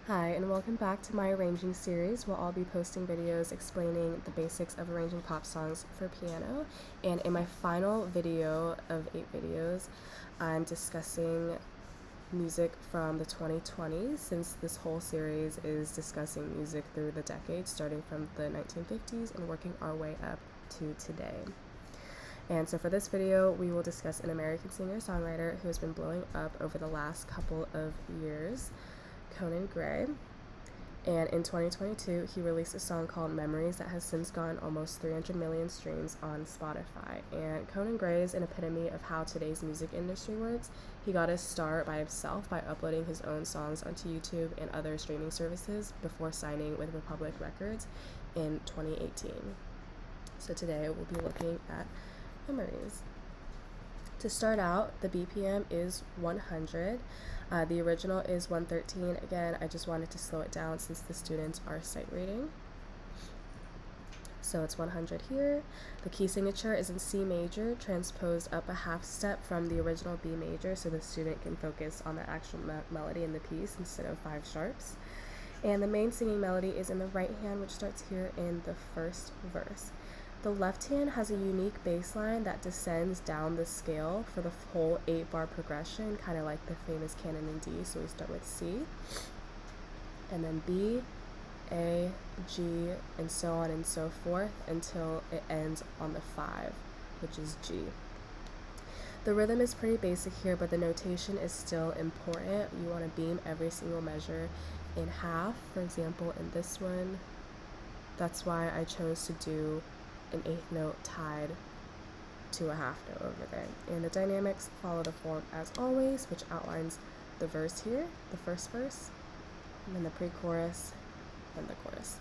Hi, and welcome back to my arranging series where I'll be posting videos explaining the basics of arranging pop songs for piano. And in my final video of 8 videos, I'm discussing music from the 2020s, since this whole series is discussing music through the decades, starting from the 1950s and working our way up to today. And so for this video, we will discuss an American singer-songwriter who has been blowing up over the last couple of years, Conan Gray. And in 2022, he released a song called Memories that has since gone almost 300 million streams on Spotify. And Conan Gray is an epitome of how today's music industry works. He got his start by himself by uploading his own songs onto YouTube and other streaming services before signing with Republic Records in 2018. So today we'll be looking at Memories. To start out, the BPM is 100. The original is 113. Again, I just wanted to slow it down since the students are sight reading. So it's 100 here. The key signature is in C major, transposed up a half step from the original B major so the student can focus on the actual melody in the piece instead of 5 sharps. And the main singing melody is in the right hand, which starts here in the first verse. The left hand has a unique bass line that descends down the scale for the whole 8-bar progression, kind of like the famous canon in D. So we start with C, and then B, A, G, and so on and so forth until it ends on the 5, which is G. The rhythm is pretty basic here, but the notation is still important. You want to beam every single measure in half. For example, in this one, that's why I chose to do an 8th note tied to a half note over there. And the dynamics follow the form as always, which outlines the verse here, the first verse, and then the pre-chorus and the chorus.